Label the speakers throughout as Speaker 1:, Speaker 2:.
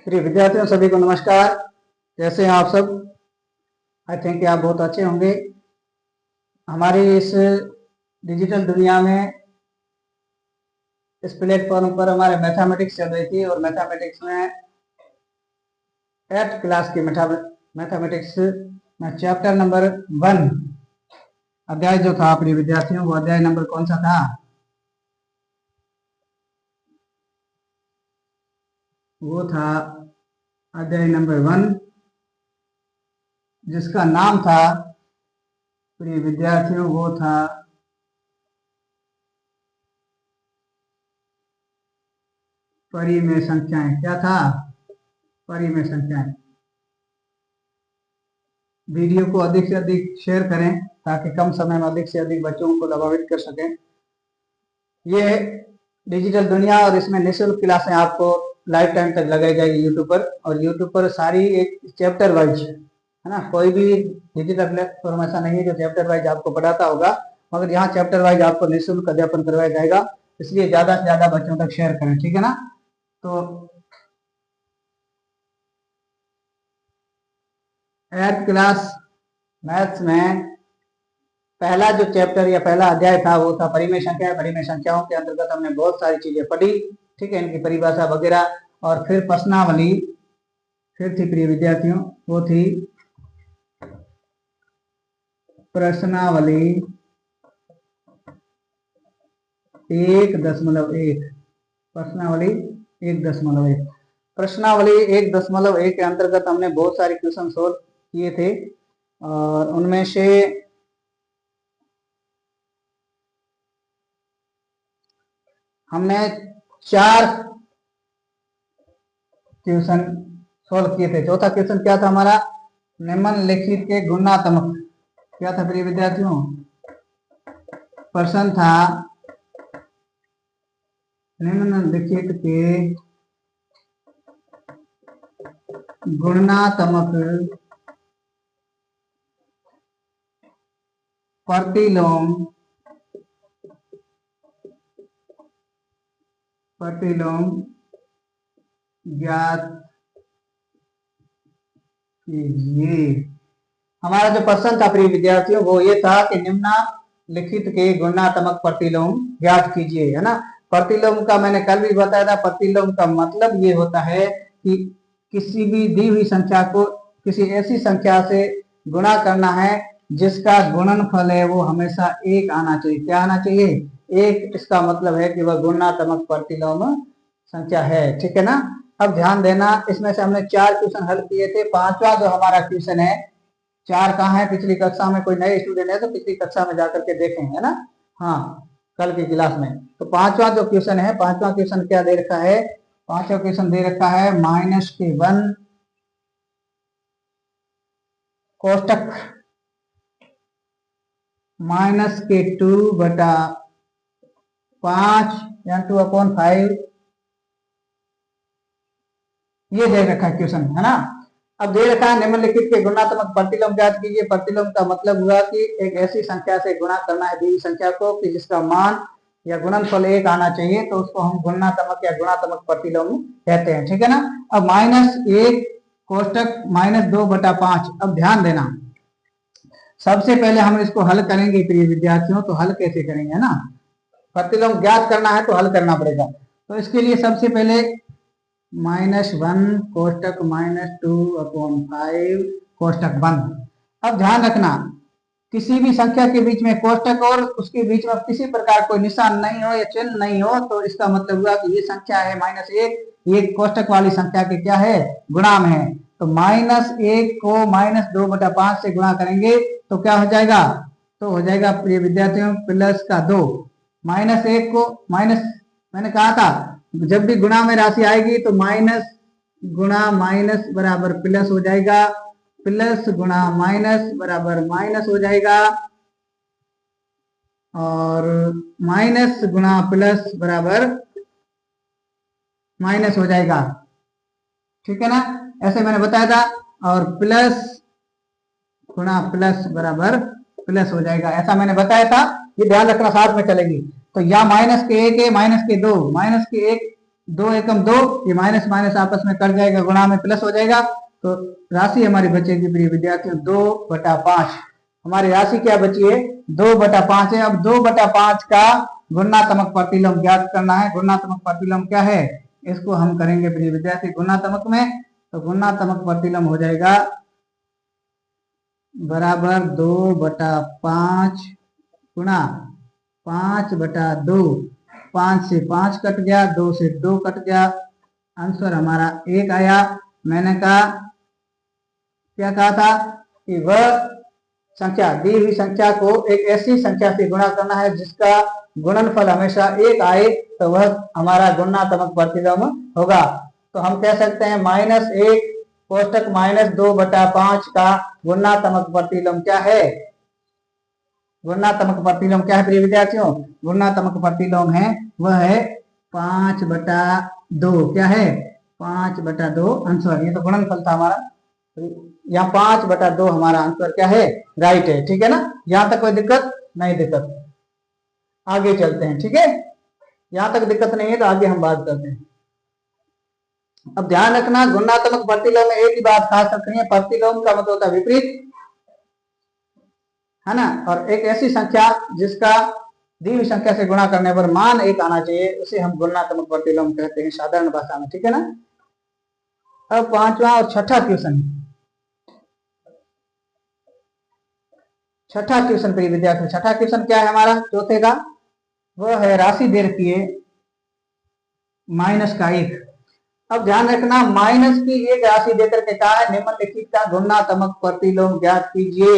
Speaker 1: प्रिय विद्यार्थियों सभी को नमस्कार। कैसे हैं आप सब? आई थिंक आप बहुत अच्छे होंगे। हमारी इस डिजिटल दुनिया में इस प्लेटफॉर्म पर हमारे मैथमेटिक्स चल रही थी और मैथमेटिक्स में 8th क्लास की मैथमेटिक्स में चैप्टर नंबर 1 अध्याय जो था प्रिय विद्यार्थियों, वो अध्याय नंबर कौन सा था? वो था अध्याय नंबर 1, जिसका नाम था प्रिय विद्यार्थियों, वो था परिमेय संख्याएं। क्या था? परिमेय संख्याएं। वीडियो को अधिक से अधिक शेयर करें ताकि कम समय में अधिक से अधिक बच्चों को लाभान्वित कर सकें। ये डिजिटल दुनिया और इसमें निःशुल्क क्लासें आपको लाइफ टाइम तक लगाई जाएगी यूट्यूब पर, और यूट्यूब पर सारी एक चैप्टर वाइज है ना। कोई भी डिजिटल प्लेटफॉर्म ऐसा नहीं है जो चैप्टर वाइज आपको पढ़ाता होगा, मगर यहाँ चैप्टर वाइज आपको निःशुल्क अध्यापन करवाया जाएगा। इसलिए ज्यादा से ज्यादा बच्चों तक शेयर करें, ठीक है ना। तो 8th क्लास मैथ्स में पहला जो चैप्टर या पहला अध्याय था वो था परिमेय संख्या। परिमेय संख्याओं के अंतर्गत हमने बहुत सारी चीजें पढ़ी, ठीक है, इनकी परिभाषा वगैरह। और फिर प्रश्नावली फिर थी प्रिय विद्यार्थियों, वो थी प्रश्नावली 1.1। प्रश्नावली 1.1। प्रश्नावली 1.1 के अंतर्गत हमने बहुत सारे क्वेश्चन सोल्व किए थे, और उनमें से हमने 4 क्वेश्चन सोल्व किए थे। चौथा क्वेश्चन क्या था हमारा? निम्नलिखित के गुणात्मक। क्या था प्रिय विद्यार्थियों? प्रश्न था निम्नलिखित के गुणात्मक प्रतिलोम ज्ञात कीजिए। हमारा जो प्रश्न था प्रिय विद्यार्थियों वो ये था कि निम्नलिखित के गुणात्मक प्रतिलोम ज्ञात कीजिए, है ना। प्रतिलोम का मैंने कल भी बताया था। प्रतिलोम का मतलब ये होता है कि किसी भी दी हुई संख्या को किसी ऐसी संख्या से गुणा करना है जिसका गुणनफल है वो हमेशा 1 आना चाहिए। क्या आना चाहिए? 1। इसका मतलब है कि वह गुणात्मक प्रतिलोम संख्या है, ठीक है ना। अब ध्यान देना, इसमें से हमने 4 क्वेश्चन हल किए थे। 5वां जो हमारा क्वेश्चन है, 4 कहाँ है? पिछली कक्षा में कोई नए स्टूडेंट है तो पिछली कक्षा में जाकर के देखें, है ना। हाँ, कल की क्लास में। तो 5वां जो क्वेश्चन है, 5वां क्वेश्चन क्या दे रखा है? 5वां क्वेश्चन दे रखा है -1 कोष्टक -2 बटा 5 2/5। ये दे रखा है क्वेश्चन, है ना। अब दे रखा है निम्नलिखित के गुणात्मक प्रतिलोम ज्ञात कीजिए। प्रतिलोम का मतलब हुआ कि एक ऐसी संख्या से गुणा करना है दी संख्या को कि जिसका मान या गुणनफल 1 आना चाहिए, तो उसको हम गुणात्मक या गुणात्मक प्रतिलोम कहते हैं, ठीक है ना। अब -1 कोष्टक -2 बटा 5। अब ध्यान देना, सबसे पहले हम इसको हल करेंगे प्रिय विद्यार्थियों। तो हल कैसे करेंगे, है ना। प्रतिलोम ज्ञात करना है तो हल करना पड़ेगा। तो इसके लिए सबसे पहले -1 कोष्टक -2/5 कोष्टक बंद। अब ध्यान रखना, किसी भी संख्या के बीच में कोष्टक और उसके बीच में किसी प्रकार कोई निशान नहीं हो या चिन्ह नहीं हो तो इसका मतलब हुआ कि ये संख्या है -1, ये कोष्टक वाली संख्या के क्या है? गुणा में है। तो -1 को -2/5 से गुणा करेंगे तो क्या हो जाएगा? तो हो जाएगा प्रिय विद्यार्थियों +2। -1 को माइनस, मैंने कहा था जब भी गुणा में राशि आएगी तो माइनस गुणा माइनस बराबर प्लस हो जाएगा, प्लस गुणा माइनस बराबर माइनस हो जाएगा, और माइनस गुणा प्लस बराबर माइनस हो जाएगा, ठीक है ना। ऐसे मैंने बताया था। और प्लस गुणा प्लस बराबर प्लस हो जाएगा, ऐसा मैंने बताया था। ये ध्यान रखना, साथ में चलेगी। तो या -1 है, -2, -1 2 एकम 2, ये माइनस माइनस आपस में कट जाएगा, गुणा में प्लस हो जाएगा, तो राशि हमारी बचेगी प्रिय विद्यार्थियों 2/5। हमारी राशि क्या बची है? 2/5 है। अब 2/5 का गुणात्मक प्रतिलोम ज्ञात करना है। गुणात्मक प्रतिलोम क्या है? इसको हम करेंगे प्रिय विद्यार्थी गुणात्मक में, तो गुणात्मक प्रतिलोम हो जाएगा बराबर 2/5 गुणा 5/2। 5 से 5 कट गया, 2 से 2 कट गया, आंसर हमारा 1 आया। मैंने कहा, क्या कहा था कि वह संख्या, दी हुई संख्या को एक ऐसी संख्या से गुणा करना है जिसका गुणनफल हमेशा 1 आए, तो वह हमारा गुणात्मक प्रतिलोम होगा। तो हम कह सकते हैं -1 कोष्टक -2/5 का गुणात्मक प्रतिलोम क्या है? गुणात्मक प्रतिलोम क्या है प्रिय विद्यार्थियों? गुणात्मक प्रतिलोम है, वह है 5/2। क्या है? 5/2 आंसर। ये तो गुणनफल था हमारा, यहाँ 5/2 हमारा आंसर क्या है? राइट है। ठीक है ना? यहां तक कोई दिक्कत नहीं? दिक्कत, आगे चलते हैं। ठीक है, यहां तक दिक्कत नहीं है तो आगे हम बात करते हैं। अब ध्यान रखना, गुणात्मक प्रतिलोम में एक ही बात खास रखनी है, प्रतिलोम का मतलब होता है विपरीत, है ना। और एक ऐसी संख्या जिसका दी हुई संख्या से गुणा करने पर मान 1 आना चाहिए, उसे हम गुणात्मक प्रतिलोम कहते हैं साधारण भाषा में। ठीक है ना? अब पांचवा और छठा क्वेश्चन, छठा क्वेश्चन प्रिय विद्यार्थी, छठा क्वेश्चन क्या है हमारा चौथे का? वह है राशि दे रखी है -1। अब ध्यान रखना, माइनस की एक राशि देकर के कहा है निम्नलिखित का गुणात्मक प्रतिलोम ज्ञात कीजिए।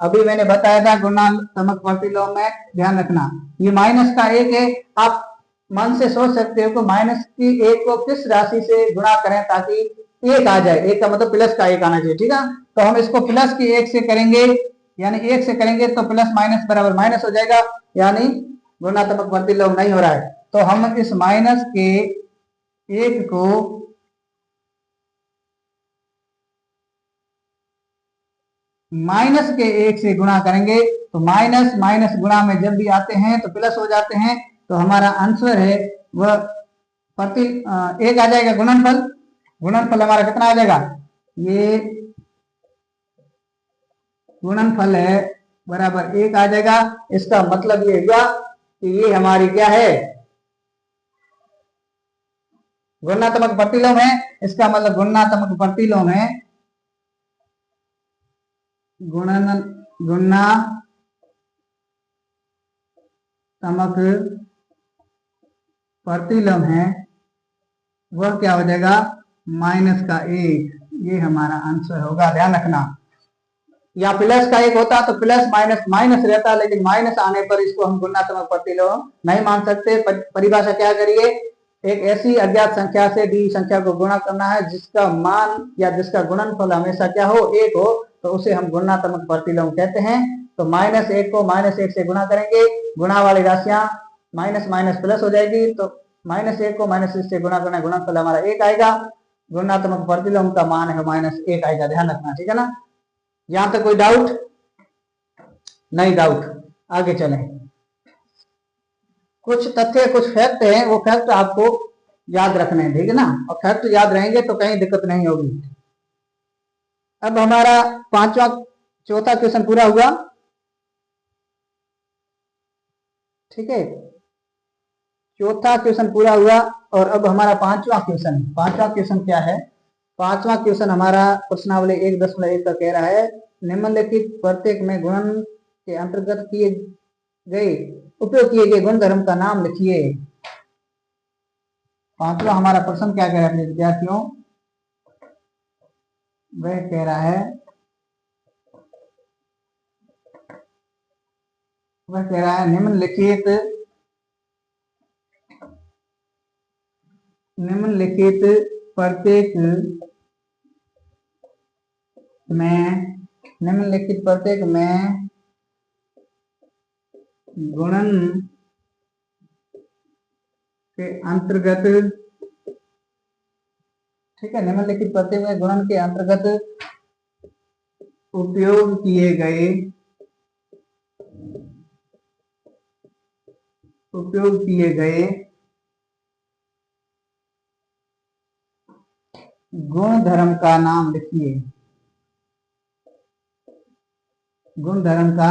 Speaker 1: अभी मैंने बताया था गुणात्मक प्रतिलोम में, ध्यान रखना ये -1 है। आप मन से सोच सकते हो कि -1 को किस राशि से गुणा करें ताकि 1 आ जाए। 1 का मतलब प्लस का 1 आना चाहिए। ठीक है, तो हम इसको प्लस की 1 से करेंगे, यानी 1 से करेंगे तो प्लस माइनस बराबर माइनस हो जाएगा, यानी गुणात्मक प्रतिलोम नहीं हो रहा है। तो हम इस माइनस के 1 को -1 से गुणा करेंगे, तो माइनस माइनस गुणा में जब भी आते हैं तो प्लस हो जाते हैं। तो हमारा आंसर है वह प्रति 1 आ जाएगा गुणनफल। गुणनफल हमारा कितना आ जाएगा? ये गुणनफल है बराबर 1 आ जाएगा। इसका मतलब ये हुआ कि ये हमारी क्या है? गुणात्मक प्रतिलोम है। इसका मतलब गुणात्मक प्रतिलोम है गुणात्मक प्रतिलोम है, वह क्या हो जाएगा? -1। ये हमारा आंसर होगा। ध्यान रखना, या प्लस का 1 होता तो प्लस माइनस माइनस रहता, लेकिन माइनस आने पर इसको हम गुणात्मक प्रतिलोम नहीं मान सकते। परिभाषा क्या करिए? एक ऐसी अज्ञात संख्या से दी संख्या को गुणा करना है जिसका मान या जिसका गुणनफल हमेशा क्या हो? 1 हो, तो उसे हम गुणात्मक प्रतिलोम कहते हैं। तो -1 को -1 से गुणा करेंगे, गुणा वाली राशियां माइनस माइनस प्लस हो जाएगी, तो -1 को -1 से गुणा करना, गुणनफल हमारा 1 आएगा। गुणात्मक प्रतिलोम का मान है -1 आएगा। ध्यान रखना। ठीक है ना? यहां तक कोई डाउट नहीं? डाउट, आगे चलें। कुछ तथ्य, कुछ फैक्ट है, वो फैक्ट आपको याद रखने हैं। ठीक है ना? और फैक्ट याद रहेंगे तो कहीं दिक्कत नहीं होगी। अब हमारा चौथा क्वेश्चन पूरा हुआ। ठीक है, चौथा क्वेश्चन पूरा हुआ। और अब हमारा पांचवा क्वेश्चन क्या है? पांचवा क्वेश्चन हमारा प्रश्नावली 1.1 का कह रहा है निम्नलिखित प्रत्येक में गुणन के अंतर्गत उपयोग किए गए गुणधर्म का नाम लिखिए। पांचवा हमारा प्रश्न क्या कह रहा है अपने विद्यार्थियों? वह कह रहा है निम्नलिखित प्रत्येक में गुणन के अंतर्गत, ठीक है, निम्नलिखित प्रत्येक में गुणन के अंतर्गत उपयोग किए गए गुण धर्म का नाम लिखिए। गुण धर्म का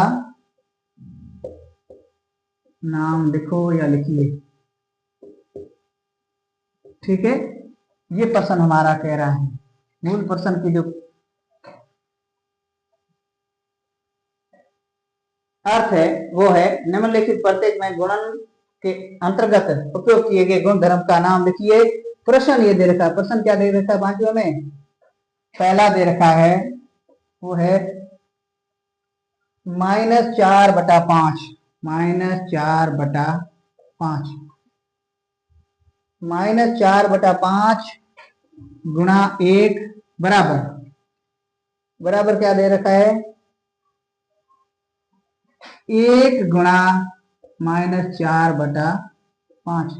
Speaker 1: नाम लिखो या लिखिए। ठीक है, ये प्रश्न हमारा कह रहा है। मूल प्रश्न की जो अर्थ है वो है निम्नलिखित प्रत्येक में गुणन के अंतर्गत उपयोग किए गए गुण धर्म का नाम लिखिए। प्रश्न ये दे रखा है, प्रश्न क्या दे रखा है बाकियों में? पहला दे रखा है वो है -4/5। -4/5 -4/5 गुणा 1 बराबर बराबर क्या दे रखा है? 1 गुणा -4/5।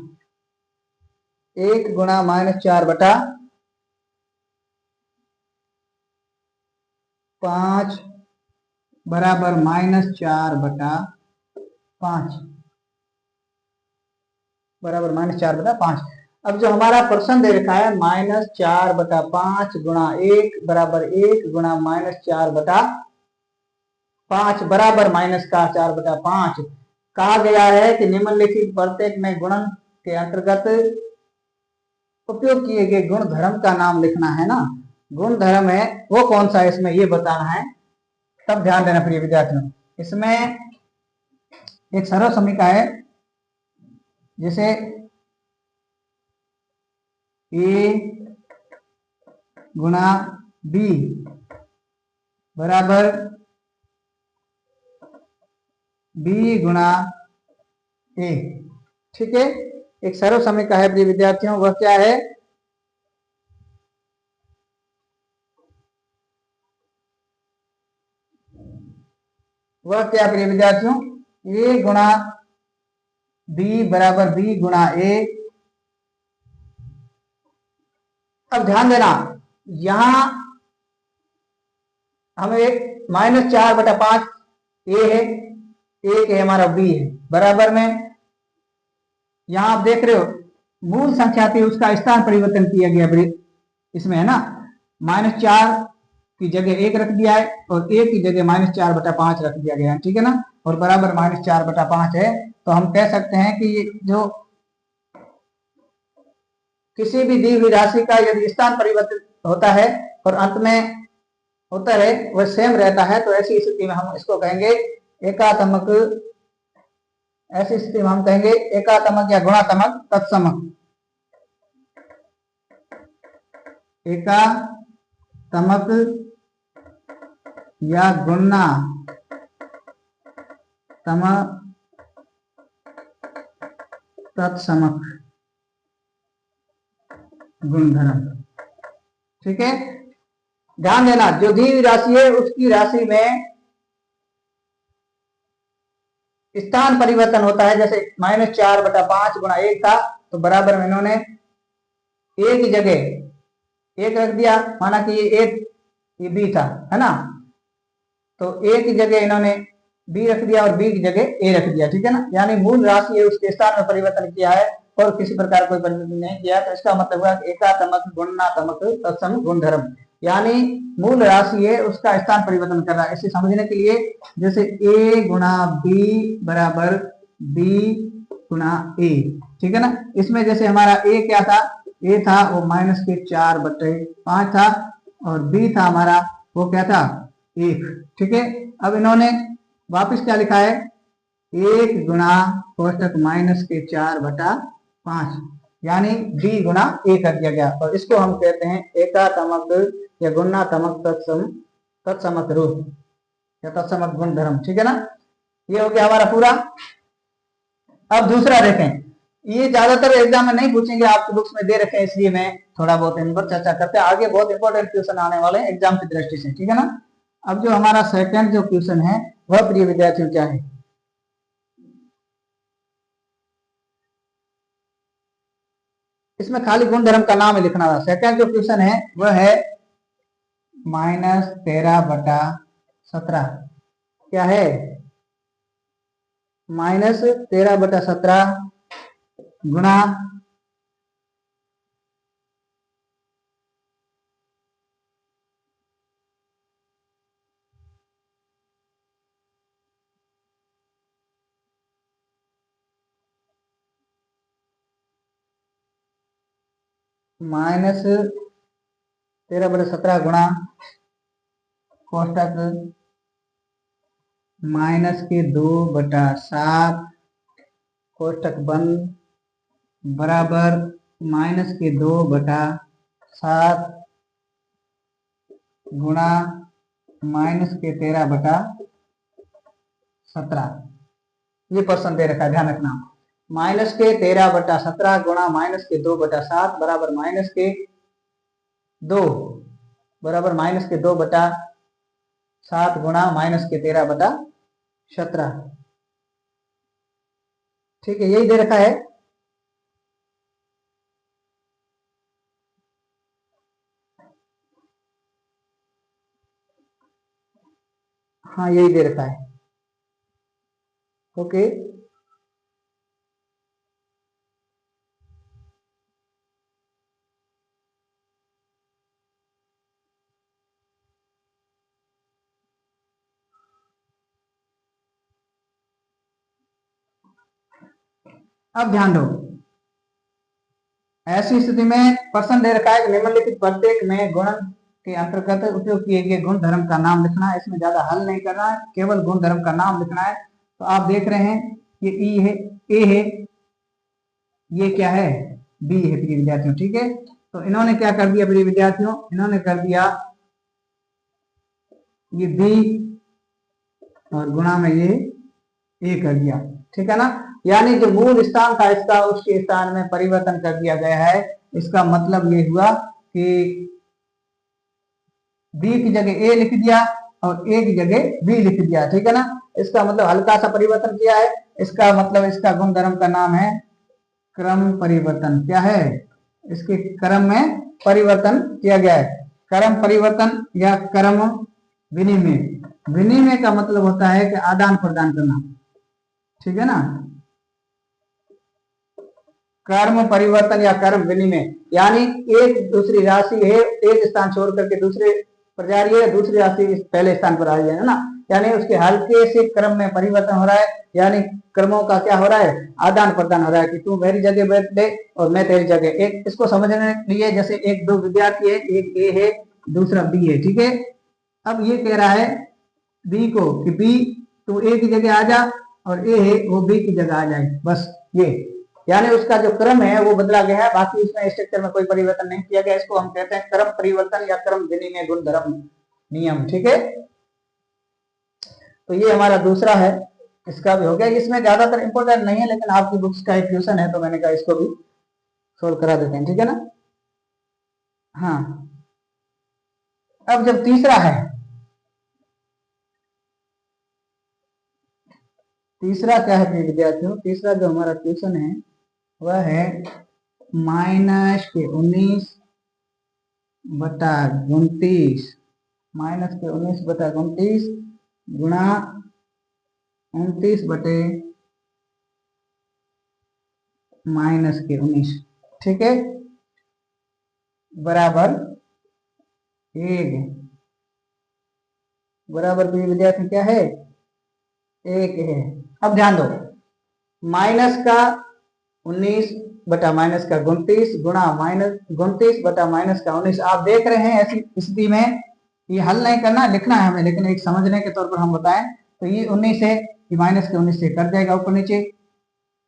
Speaker 1: 1 गुणा -4/5 बराबर -4/5 बराबर -4/5। अब जो हमारा प्रश्न दे रखा है -4/5 गुणा 1 बराबर 1 गुणा -4/5 बराबर -4/5 कहा गया है कि निम्नलिखित प्रत्येक में गुणन के अंतर्गत उपयोग किए गए गुण धर्म का नाम लिखना है ना। गुण धर्म है वो कौन सा है इसमें ये बताना है। तब ध्यान देना प्रिय विद्यार्थियों, इसमें एक सरल समीकरण है, जैसे ए गुणा बी बराबर बी गुणा ए। ठीक है, एक सरल समीकरण है प्रिय विद्यार्थियों, वह क्या है? वह क्या प्रिय विद्यार्थियों? ए गुणा बी बराबर बी गुणा ए। अब ध्यान देना, यहां हमें -4/5 ए है, एक है हमारा बी है, बराबर में यहां आप देख रहे हो मूल संख्या थी उसका स्थान परिवर्तन किया गया इसमें है ना। -4 की जगह 1 रख दिया है और 1 की जगह -4/5 रख दिया गया है। ठीक है ना, और बराबर -4/5 है। तो हम कह सकते हैं कि ये जो किसी भी दी हुई राशि का यदि स्थान परिवर्तित होता है और अंत में होता है वह सेम रहता है, तो ऐसी स्थिति में हम इसको कहेंगे एकात्मक। ऐसी स्थिति में हम कहेंगे एकात्मक या गुणात्मक तत्समक। एकात्मक या गुणात्मक तत्समक गुणधर्म। ठीक है, ध्यान देना, जो दी हुई राशि है उसकी राशि में स्थान परिवर्तन होता है। जैसे -4/5 गुणा 1 था तो बराबर में इन्होंने ए की जगह 1 रख दिया, माना कि ये 1 ये बी था है ना, तो ए की जगह इन्होंने बी रख दिया और बी की जगह ए रख दिया। ठीक है ना, यानी मूल राशि है उसके स्थान में परिवर्तन किया है और किसी प्रकार कोई परिवर्तन नहीं किया। तो इसका मतलब हुआ एकात्मक गुणात्मक तत्सम गुणधर्म, यानी मूल राशि है उसका स्थान परिवर्तन कर रहा है। इसे समझने के लिए जैसे a गुणा बी बराबर b गुणा ए। ठीक है ना, इसमें जैसे हमारा a क्या था? a था वो -4/5 था और b था हमारा वो क्या था? 1। ठीक है, अब इन्होंने वापिस क्या लिखा है? 1 गुणा कोष्टक -4/5 यानी b गुणा a कर दिया गया, और इसको हम कहते हैं एकात्मक या गुणात्मक तत्समक रूप या तत्समक गुण धर्म। ठीक है ना, ये हो गया हमारा पूरा। अब दूसरा देखें, ये ज्यादातर एग्जाम में नहीं पूछेंगे, आपके बुक्स में दे रखे हैं इसलिए मैं थोड़ा बहुत इन पर चर्चा करते हैं। आगे बहुत इंपॉर्टेंट क्वेश्चन आने वाले हैं एग्जाम की दृष्टि से। ठीक है ना, अब जो हमारा सेकंड जो क्वेश्चन है वह प्रिय विद्यार्थियों क्या है? इसमें खाली गुण धर्म का नाम ही लिखना था। सेकंड जो क्वेश्चन है वह है -13/17। क्या है? -13/17 गुणा -13/17 गुणा कोष्टक -2/7 कोष्टक बंद बराबर -2/7 गुणा -13/17। ये पर्सन दे रखा है, ध्यान रखना। -13/17 गुणा -2/7 बराबर -2 बराबर -2/7 गुणा -13/17। ठीक है, यही दे रखा है। हाँ, यही दे रखा है। ओके, अब ध्यान दो। ऐसी स्थिति में प्रश्न दे रखा है कि निम्नलिखित प्रत्येक में गुणन के अंतर्गत उपयोग किए गए गुण धर्म का नाम लिखना है। इसमें ज्यादा हल नहीं करना है, केवल गुण धर्म का नाम लिखना है। तो आप देख रहे हैं ये ई है, ए है, ये क्या है, बी है प्रिय विद्यार्थियों। ठीक है, तो इन्होंने क्या कर दिया प्रिय विद्यार्थियों, इन्होंने कर दिया ये बी और गुणा में ये ए कर दिया। ठीक है ना, यानी जो मूल स्थान था इसका उसके स्थान में परिवर्तन कर दिया गया है। इसका मतलब ये हुआ कि बी की जगह ए लिख दिया और ए की जगह बी लिख दिया। ठीक है ना, इसका मतलब हल्का सा परिवर्तन किया है। इसका मतलब इसका गुण धर्म का नाम है क्रम परिवर्तन। क्या है, इसके क्रम में परिवर्तन किया गया है। क्रम परिवर्तन या क्रम विनिमय। विनिमय का मतलब होता है कि आदान प्रदान करना। ठीक है ना, कर्म परिवर्तन या कर्म विनिमय, यानी एक दूसरी राशि है, एक स्थान छोड़ करके दूसरे पर जा रही है, दूसरी राशि पहले स्थान पर आ रही है ना, यानी उसके हल्के से क्रम में परिवर्तन हो रहा है। यानी क्रमों का क्या हो रहा है, आदान प्रदान हो रहा है कि तू मेरी जगह बैठ ले और मैं तेरी जगह। एक इसको समझने के लिए जैसे एक दो विद्यार्थी है, एक ए है दूसरा बी है। ठीक है, अब ये कह रहा है बी को कि बी तू ए की जगह आ जा और ए है वो बी की जगह आ जाए, बस ये। यानी उसका जो क्रम है वो बदला गया है, बाकी उसमें स्ट्रक्चर में कोई परिवर्तन नहीं किया गया। इसको हम कहते हैं क्रम परिवर्तन या क्रम विनिमय गुण धर्म नियम। ठीक है, तो ये हमारा दूसरा है, इसका भी हो गया। इसमें ज्यादातर इंपोर्टेंट नहीं है, लेकिन आपकी बुक्स का एक क्वेश्चन है तो मैंने कहा इसको भी सोल्व करा देते हैं। ठीक है ना, हाँ। अब जब तीसरा है, तीसरा क्या है विद्यार्थियों, तीसरा जो हमारा क्वेश्चन है वह है -19/29 -19/29 गुणा 29/-19। ठीक है, बराबर 1 बराबर विद्यार्थी क्या है, 1 है। अब ध्यान दो, माइनस का 19/- का 29 गुणा -29/-19 आप देख रहे हैं। ऐसी स्थिति में ये हल नहीं करना, लिखना है हमें, लेकिन एक समझने के तौर पर हम बताएं तो ये 19 है, ये माइनस के 19 से कट जाएगा ऊपर नीचे,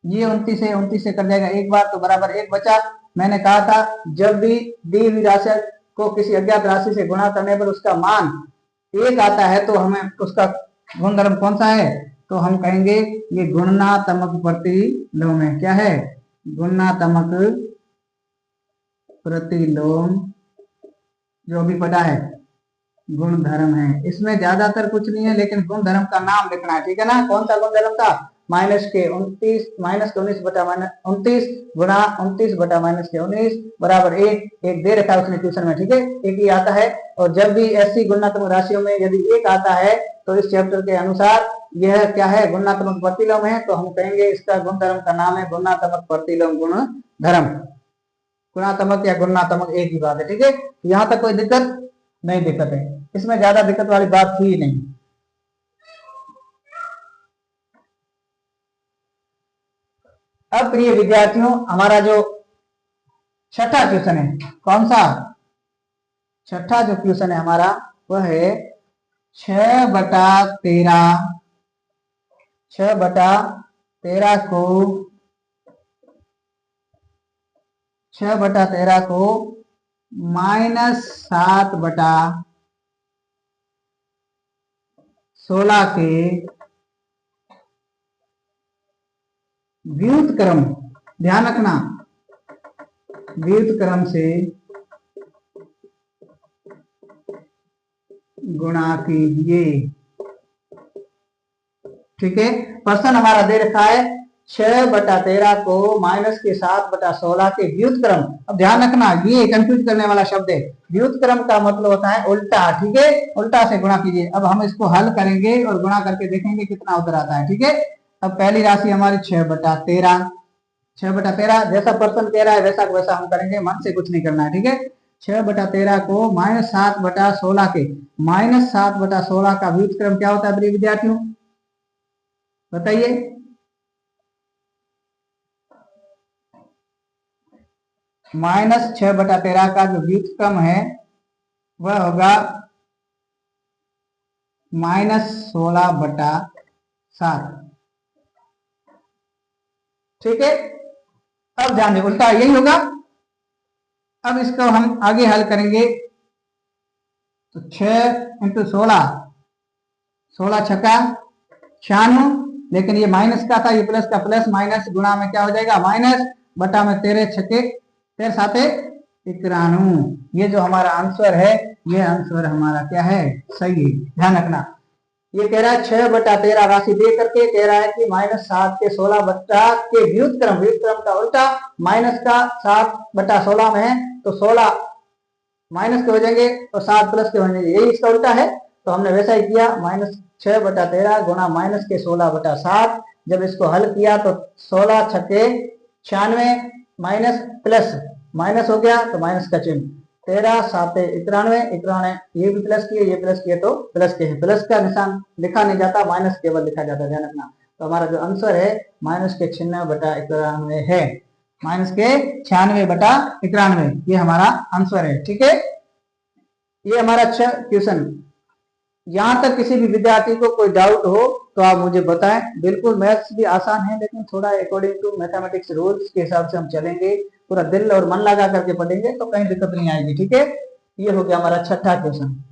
Speaker 1: ये 29 है, 29 से कट जाएगा एक बार तो बराबर 1 बचा। मैंने कहा था जब भी दी हुई राशि को किसी अज्ञात राशि से गुणा करने पर उसका मान 1 आता है तो हमें उसका गुणधर्म कौन सा है, तो हम कहेंगे ये गुणात्मक प्रतिलोम है। क्या है, गुणात्मक प्रतिलोम, जो भी पढ़ा है गुण धर्म है। इसमें ज्यादातर कुछ नहीं है, लेकिन गुण धर्म का नाम लिखना है। ठीक है ना, कौन सा गुण धर्म था, -29 -29 गुणा 29/-19 बराबर 1 दे रखा है उसने ट्यूशन में। ठीक है, एक ही आता है। और जब भी ऐसी गुणात्मक राशियों में यदि 1 आता है तो इस चैप्टर के अनुसार यह क्या है, गुणात्मक प्रतिलोम है। तो हम कहेंगे इसका गुण धर्म का नाम है गुणात्मक प्रतिलोम गुण धर्म। गुणात्मक या गुणात्मक एक ही बात है। ठीक है, यहाँ तक कोई दिक्कत नहीं, दिक्कत है इसमें, ज्यादा दिक्कत वाली बात थी नहीं। अब प्रिय विद्यार्थियों, हमारा जो छठा क्वेश्चन है, कौन सा? छठा जो क्वेश्चन है हमारा वह है 6/13, 6/13 को 6/13 को -7/16 के व्युत्क्रम, ध्यान रखना, व्युत्क्रम से गुणा कीजिए। ठीक है, प्रश्न हमारा दे रखा है 6/13 को -7/16 के व्युत्क्रम। अब ध्यान रखना, ये कंफ्यूज करने वाला शब्द है। व्युत्क्रम का मतलब होता है उल्टा। ठीक है, उल्टा से गुणा कीजिए। अब हम इसको हल करेंगे और गुणा करके देखेंगे कितना उत्तर आता है। ठीक है, अब पहली राशि हमारी 6/13, 6/13 जैसा प्रश्न कह रहा है वैसा वैसा हम करेंगे, मन से कुछ नहीं करना है। ठीक है, 6/13 को -7/16 के, -7/16 का व्युत्क्रम क्या होता है प्रिय विद्यार्थियों, बताइए? -6/13 का जो व्युत्क्रम है वह होगा -16/7। ठीक है, अब ध्यान दें, उल्टा यही होगा। अब इसको हम आगे हल करेंगे तो 6 × 16, 16 छक्का 96, लेकिन ये माइनस का था, ये प्लस का, प्लस माइनस गुणा में क्या हो जाएगा, माइनस, बटा में 13 छक्के 13 साते 91। ये जो हमारा आंसर है, ये आंसर हमारा क्या है, सही है। ध्यान रखना, ये कह रहा है 6/13 राशि दे करके कह रहा है कि -7 के 16 के व्युत्क्रम, व्युत्क्रम का उल्टा, माइनस का 7/16 में है तो 16 माइनस के हो जाएंगे और 7 प्लस के हो जाएंगे, यही इसका उल्टा है। तो हमने वैसा ही किया, -6/13 गुणा माइनस के 16/7। जब इसको हल किया तो 16 छक्के 96 माइनस प्लस, माइनस हो गया तो माइनस का चिन्ह, 13 साते 91, 91 ये भी प्लस किए, ये प्लस किए तो प्लस के है, प्लस का निशान लिखा नहीं जाता, माइनस केवल लिखा जाता है, ध्यान रखना। तो हमारा जो आंसर है -96/91 है, -96/91, ये हमारा आंसर है। ठीक है, ये हमारा अच्छा क्वेश्चन। यहाँ तक किसी भी विद्यार्थी को कोई डाउट हो तो आप मुझे बताएं। बिल्कुल मैथ्स भी आसान है, लेकिन थोड़ा अकॉर्डिंग टू मैथमेटिक्स रूल्स के हिसाब से हम चलेंगे, पूरा दिल और मन लगा करके पढ़ेंगे तो कहीं दिक्कत नहीं आएगी। ठीक है, ये हो गया हमारा छठा क्वेश्चन।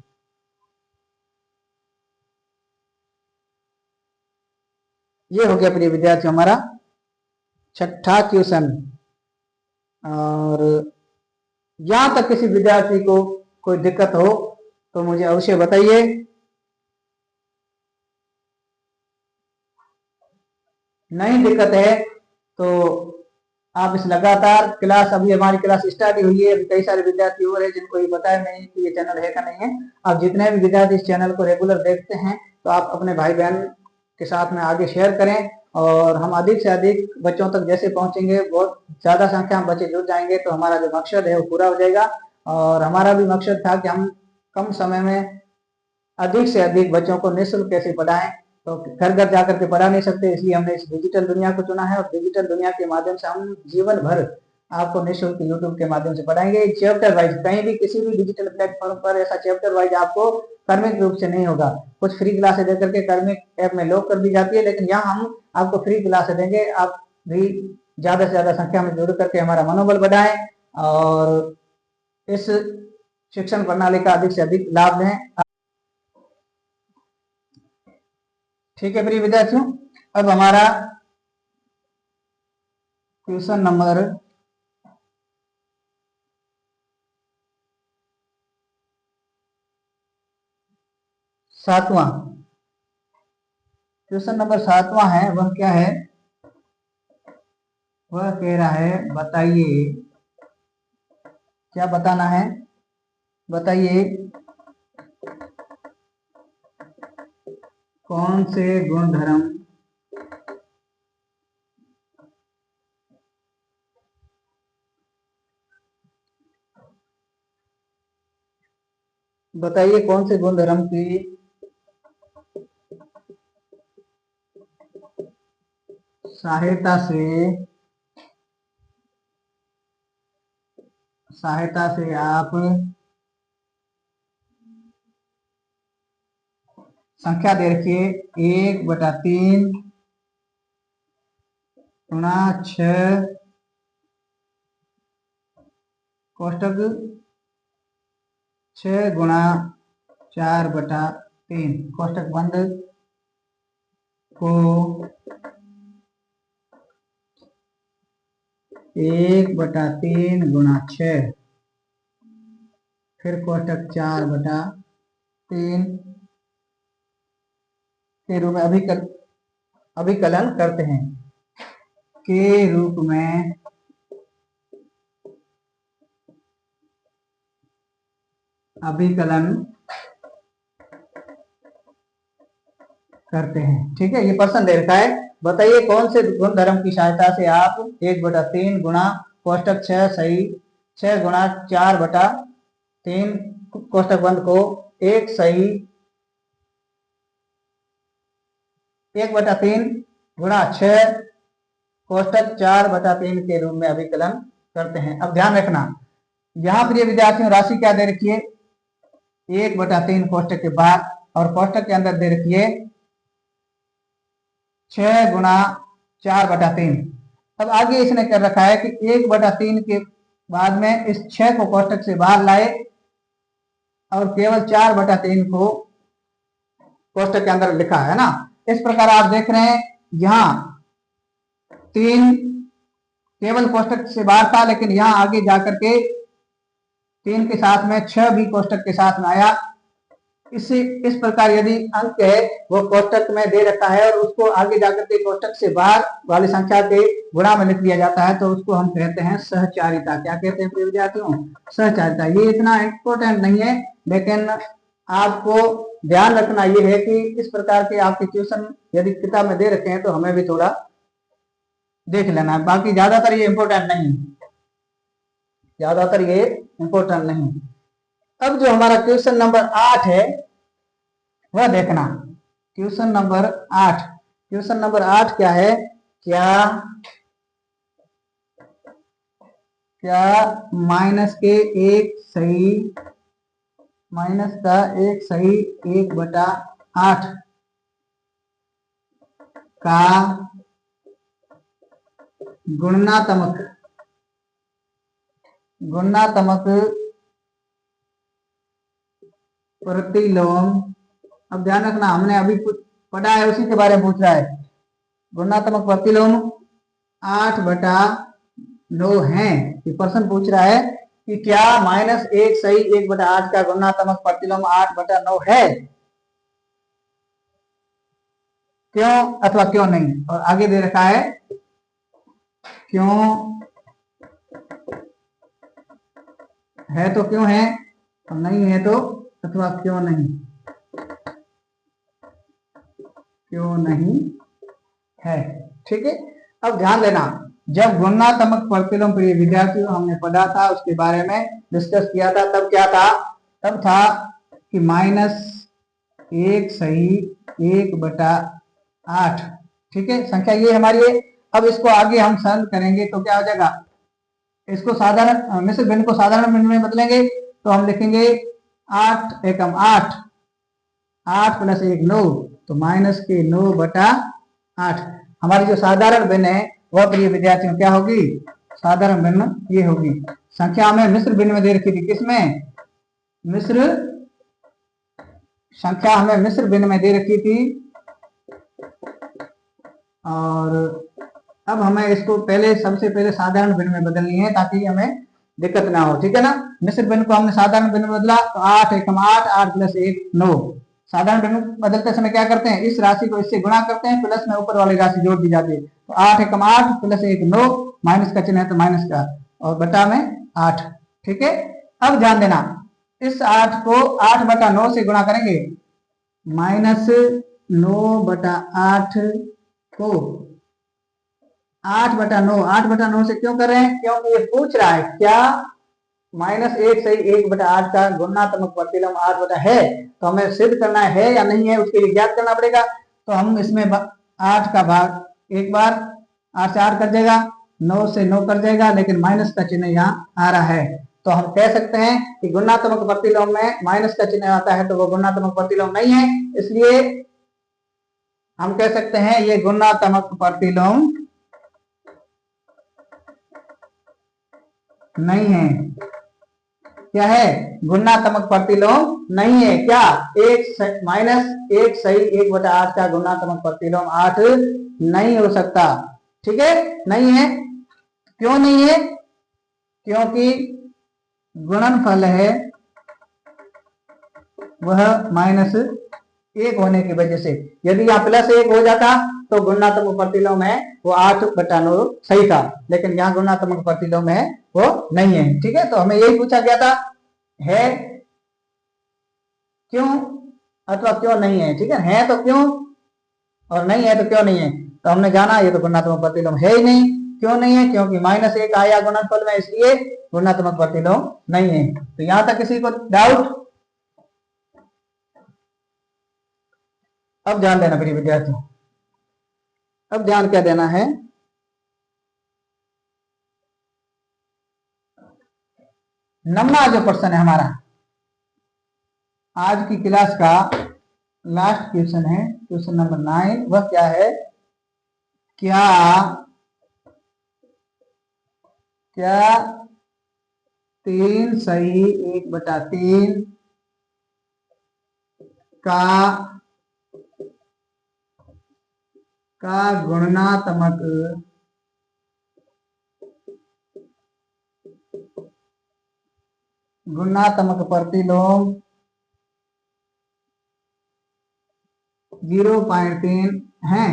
Speaker 1: ये हो गया प्रिय विद्यार्थियों हमारा छठा क्वेश्चन। और यहाँ तक किसी विद्यार्थी को कोई दिक्कत हो तो मुझे अवश्य बताइए। नहीं दिक्कत है तो आप इस लगातार क्लास, अभी हमारी क्लास स्टार्ट ही हुई है, कई सारे विद्यार्थी हो रहे हैं जिनको ये पता है नहीं कि ये चैनल है का नहीं है। आप जितने भी विद्यार्थी इस चैनल को रेगुलर देखते हैं तो आप अपने भाई बहन के साथ में आगे शेयर करें, और हम अधिक से अधिक बच्चों तक जैसे पहुंचेंगे, बहुत ज्यादा संख्या में बच्चे जुड़ जाएंगे तो हमारा जो मकसद है वो पूरा हो जाएगा। और हमारा भी मकसद था कि हम कम समय में अधिक से अधिक बच्चों को निःशुल्क कैसे पढ़ाएं, तो घर घर जाकर के पढ़ा नहीं सकते, इसलिए हमने इस डिजिटल दुनिया को चुना है। और डिजिटल दुनिया के माध्यम से हम जीवन भर आपको निःशुल्क यूट्यूब के माध्यम से पढ़ाएंगे, चैप्टर वाइज। कहीं भी किसी भी डिजिटल प्लेटफॉर्म पर ऐसा चैप्टर वाइज आपको कर्मिक रूप से नहीं होगा। कुछ फ्री क्लासेस दे करके कर्मिक ऐप में लॉक कर दी जाती है, लेकिन यहाँ हम आपको फ्री क्लासेस देंगे। आप भी ज्यादा से ज्यादा संख्या में जुड़ करके हमारा मनोबल बढ़ाएं और इस शिक्षण प्रणाली का अधिक से अधिक लाभ लें। ठीक है प्रिय विद्यार्थियों, अब हमारा क्वेश्चन नंबर 7वां, क्वेश्चन नंबर 7वां है, वह क्या है, वह कह रहा है बताइए, क्या बताना है, बताइए कौन से गुणधर्म बताइए कौन से गुणधर्म की सहायता से सहायता से आप संख्या दे रखिए 1/3 गुणा 6 कोष्टक 6 गुणा 4/3 कोष्टक बंद को 1/3 गुणा 6 फिर कोष्टक 4/3 के रूप में अभिकलन करते हैं के रूप में अभिकलन करते हैं। ठीक है, ये प्रश्न दे रखा है, बताइए कौन से गुण धर्म की सहायता से आप 1/3 गुणा कोष्टक 6 सही 6 गुणा 4/3 कोष्टक बंद को एक सही 1/3 गुणा 6 कोष्टक 4/3 के रूप में अभिकलन करते हैं। अब ध्यान रखना, यहाँ प्रिय विद्यार्थियों राशि क्या दे रखी है 1/3 कोष्टक के बाद और कोष्टक के अंदर दे रखी है 6 गुणा 4/3। अब आगे इसने कर रखा है कि 1/3 के बाद में इस 6 को कोष्टक से बाहर लाए और केवल 4/3 को कोष्टक के अंदर लिखा है ना। इस प्रकार आप देख रहे हैं यहाँ 3 केवल कोष्टक से बाहर था, लेकिन यहाँ आगे जाकर के 3 के साथ में 6 भी कोष्टक के साथ में आया। इस प्रकार यदि अंक है वो कोष्टक में दे रखा है और उसको आगे जाकर के कोष्टक से बाहर वाली संख्या के गुणा में लिख दिया जाता है, तो उसको हम कहते हैं सहचारिता। क्या कहते हैं विद्यार्थियों? सहचारिता। ये इतना इम्पोर्टेंट नहीं है, लेकिन आपको ध्यान रखना ये है कि इस प्रकार के आपके क्वेश्चन यदि किताब में दे रखे हैं तो हमें भी थोड़ा देख लेना है। बाकी ज्यादातर ये इम्पोर्टेंट नहीं, ज्यादातर ये इम्पोर्टेंट नहीं। अब जो हमारा क्वेश्चन नंबर 8 है वह देखना। क्वेश्चन नंबर 8, क्वेश्चन नंबर 8 क्या है? क्या माइनस के एक सही माइनस का एक सही 1/8 का गुणनात्मक प्रतिलोम। अब ध्यान रखना, हमने अभी पढ़ा है उसी के बारे में पूछ रहा है। गुणनात्मक प्रतिलोम 8/9 है। ये प्रश्न पूछ रहा है कि क्या माइनस एक सही 1/8 का गुणनात्मक प्रतिलोम 8/9 है, क्यों अथवा क्यों नहीं। और आगे दे रखा है क्यों है तो क्यों है, और नहीं है तो अथवा क्यों नहीं है। ठीक है, अब ध्यान देना, जब गुणनात्मक प्रतिलोम प्रिय विद्यार्थियों हमने पढ़ा था, उसके बारे में डिस्कस किया था, तब क्या था? तब था कि माइनस एक सही 1/8। ठीक है, संख्या ये हमारी है। अब इसको आगे हम सरल करेंगे तो क्या हो जाएगा? इसको साधारण मिश्र भिन्न को साधारण भिन्न में बदलेंगे तो हम लिखेंगे 8 एकम 8, 8 + 1 9, तो माइनस के 9/8। हमारी जो साधारण भिन्न है वह प्रिय विद्यार्थियों क्या होगी? साधारण भिन्न ये होगी। संख्या हमें मिश्र भिन्न में दे रखी थी, किसमें? संख्या हमें मिश्र भिन्न में दे रखी थी, और अब हमें इसको सबसे पहले साधारण भिन्न में बदलनी है ताकि हमें दिक्कत ना हो। ठीक है ना, मिश्र भिन्न को हमने साधारण भिन्न में बदला तो 8 एकम 8, 8 + 1 9। साधारण भिन्न बदलते समय क्या करते हैं? इस राशि को इससे गुणा करते हैं, प्लस में ऊपर वाली राशि जोड़ दी जाती है। तो 8 एकम 8 + 1 9, माइनस का चिन्ह है तो माइनस का, और बटा में 8। ठीक है, अब ध्यान देना, इस 8 को 8/9 से गुणा करेंगे, माइनस 9/8 को 8/9 से क्यों कर रहे हैं? क्योंकि ये पूछ रहा है क्या माइनस एक सही 1/8 का गुणनात्मक प्रतिलोम 8 है, तो हमें सिद्ध करना है या नहीं है, उसके लिए ज्ञात करना पड़ेगा। तो हम इसमें 8 का भाग एक बार 8 से 8 कर जाएगा, 9 से 9 कर जाएगा, लेकिन माइनस का चिन्ह यहाँ आ रहा है, तो तो हम कह सकते हैं कि गुणात्मक प्रतिलोम में माइनस का चिन्ह आता है तो वो गुणात्मक प्रतिलोम नहीं है, इसलिए हम कह सकते हैं ये गुणात्मक प्रतिलोम नहीं है। क्या है? गुणात्मक प्रतिलोम नहीं है। क्या? एक माइनस एक सही 1/8 का गुणात्मक प्रतिलोम 8 नहीं हो सकता। ठीक है, नहीं है। क्यों नहीं है? क्योंकि गुणनफल है वह -1 होने की वजह से। यदि यहाँ +1 हो जाता तो गुणात्मक प्रतिलोम है वो 8/9 सही था, लेकिन यहाँ गुणात्मक प्रतिलोम है वो नहीं है। ठीक है, तो हमें यही पूछा गया था, है क्यों अथवा क्यों नहीं है। ठीक है तो क्यों और नहीं है तो क्यों नहीं है। तो हमने जाना ये तो गुणात्मक प्रतिलोम है ही नहीं। क्यों नहीं है? क्योंकि -1 आया गुणनफल में, इसलिए गुणात्मक प्रतिलोम नहीं है। तो यहां तक किसी को डाउट? अब ध्यान देना प्रिय विद्यार्थियों, अब ध्यान क्या देना है, नम्मा जो प्रश्न है हमारा आज की क्लास का लास्ट क्वेश्चन है, क्वेश्चन नंबर 9। वह क्या है? क्या 3 सही 1/3 का गुणात्मक प्रतिलोम 0.3 है।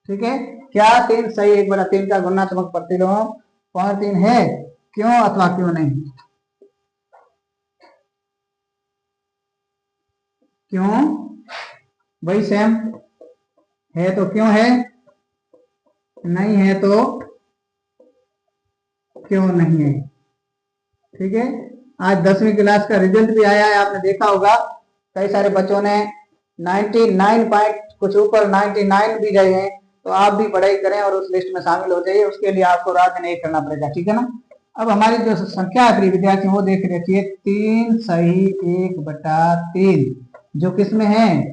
Speaker 1: ठीक है, क्या 3 सही 1/3 का गुणात्मक प्रतिलोम 0.3 है? क्यों अथवा क्यों नहीं? क्यों? वही सेम है तो क्यों है, नहीं है तो क्यों नहीं है। ठीक है, आज 10वीं क्लास का रिजल्ट भी आया है, आपने देखा होगा कई सारे बच्चों ने 99 पॉइंट कुछ ऊपर 99 भी गए हैं। तो आप भी पढ़ाई करें और उस लिस्ट में शामिल हो जाइए, उसके लिए आपको रात दिन एक करना पड़ेगा। ठीक है ना। अब हमारी जो संख्या है प्रिय विद्यार्थी वो देख रखिए, 3 सही 1/3 जो किसमें है,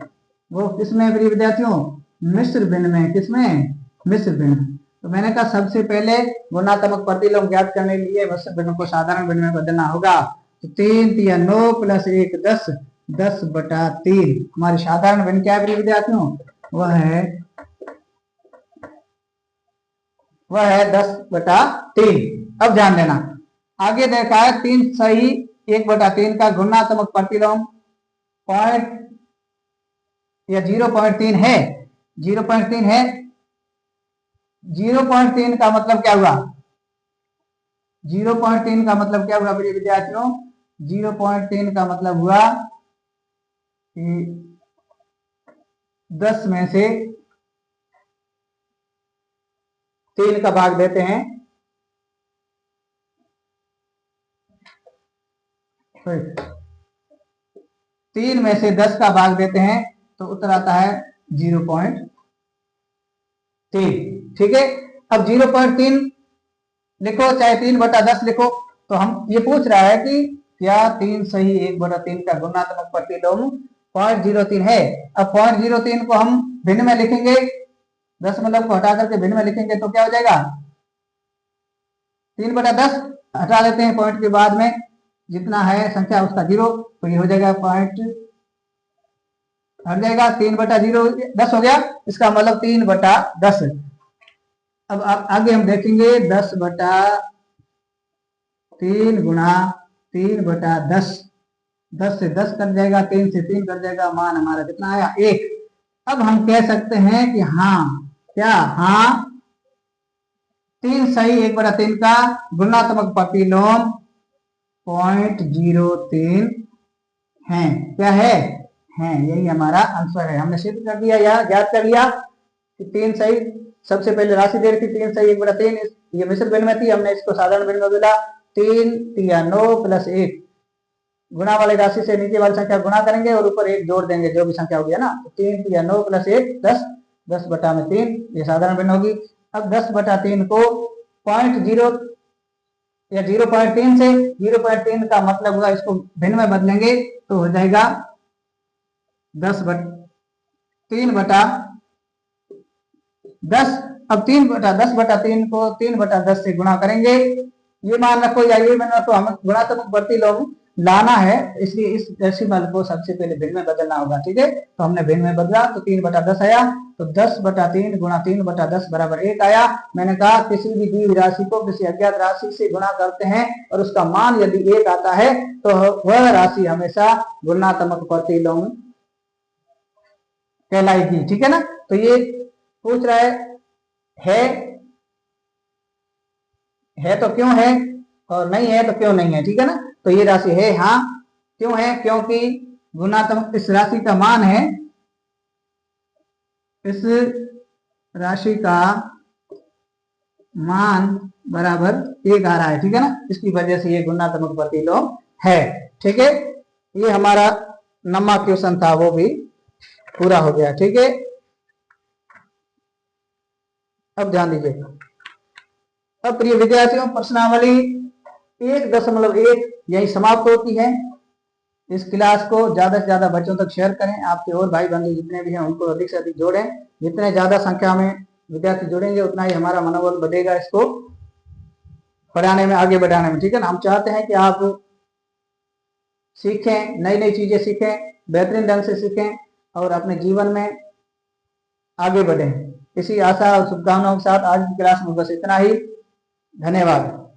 Speaker 1: वो किसमें है प्रिय विद्यार्थियों? मिश्र भिन्न में। किसमें? मिश्र भिन्न। तो मैंने कहा सबसे पहले गुणात्मक प्रतिलोम ज्ञात करने के लिए मिश्र भिन्न को साधारण भिन्न में बदलना होगा। तो 3 × 9 + 1 10, 10/3 हमारी साधारण भिन्न क्या है प्रिय विद्यार्थियों? वह है 10/3। अब ध्यान देना, आगे देखा है 3 सही 1/3 का गुणात्मक प्रतिलोम पॉइंट या 0.3 है। 0.3 है। 0.3 का मतलब क्या हुआ? 0.3 का मतलब क्या हुआ प्रिय विद्यार्थियों? 0.3 का मतलब हुआ कि 10 में से 3 का भाग देते हैं, 3 में से 10 का भाग देते हैं तो उत्तर आता है 0.3। ठीक है, अब 0.3 लिखो चाहे 3/10 लिखो। तो हम ये पूछ रहा है कि क्या 3 सही 1/3 का गुणात्मक प्रतिलोम 0.03 है। अब 0.03 को हम भिन्न में लिखेंगे, 10 को हटा करके भिन्न में लिखेंगे तो क्या हो जाएगा? 3/10 हटा लेते हैं पॉइंट के बाद में जितना है संख्या उसका 0, तो ये हो जाएगा पॉइंट हट जाएगा, 3/0 10 हो गया, इसका मतलब 3/10। अब आगे हम देखेंगे 10/3 गुणा 3/10, 10 से 10 कट जाएगा, 3 से 3 कट जाएगा, मान हमारा कितना आया? 1। अब हम कह सकते हैं कि हाँ, क्या? हाँ, 3 सही 1/3 का गुणात्मक प्रतिलोम 0.03 है। क्या है? यही हमारा आंसर है। हमने सिद्ध कर दिया या ज्ञात कर लिया कि 3 सही, सबसे पहले राशि दे रही थी 3 सही 1/3, ये मिश्र भिन्न में थी, हमने इसको साधारण भिन्न में बदला। 3 × 9 + 1 गुणा वाली राशि से नीचे वाली संख्या गुणा करेंगे और ऊपर 1 जोड़ देंगे, जो भी संख्या होगी ना। तो 3 × 9 + 1 10, 10/3 ये साधारण भिन्न होगी। अब 10/3 को 0.03 या 0.3 से 0.3 का मतलब हुआ, इसको भिन्न में बदलेंगे तो हो जाएगा 3/10। अब 3/10/3 को 3/10 से गुणा करेंगे। ये मान रखो या ये मान रखो, हमें गुणात्मक प्रतिलोम लाना है, इसलिए इस डेसिमल को सबसे पहले भिन्न में बदलना होगा। ठीक है, तो हमने भिन्न में बदला तो 3/10 आया, तो 10/3 गुणा 3/10 बराबर 1 आया। मैंने कहा किसी भी दी हुई राशि को किसी अज्ञात राशि से गुणा करते हैं और उसका मान यदि 1 आता है तो वह राशि हमेशा गुणात्मक प्रतिलोम कहलाएगी। ठीक है ना, तो ये पूछ रहा है तो क्यों है, और नहीं है तो क्यों नहीं है। ठीक है ना, तो ये राशि है हाँ, क्यों है, क्योंकि गुणात्मक इस राशि का मान है, इस राशि का मान बराबर 1 आ रहा है। ठीक है ना, इसकी वजह से ये गुणात्मक प्रतिलोम है। ठीक है, ये हमारा नम्मा क्वेश्चन था, वो भी पूरा हो गया। ठीक है, अब ध्यान दीजिए। अब प्रिय विद्यार्थियों, प्रश्नावली 1.1 यही समाप्त होती है। इस क्लास को ज्यादा से ज्यादा बच्चों तक शेयर करें, आपके और भाई बंधु जितने भी हैं उनको अधिक से अधिक जोड़ें। जितने ज्यादा संख्या में विद्यार्थी जोड़ेंगे उतना ही हमारा मनोबल बढ़ेगा इसको पढ़ाने में, आगे बढ़ाने में। ठीक है ना, हम चाहते हैं कि आप सीखें, नई नई चीजें सीखें, बेहतरीन ढंग से सीखें और अपने जीवन में आगे बढ़ें। इसी आशा और शुभकामनाओं के साथ आज की क्लास में बस इतना ही। धन्यवाद।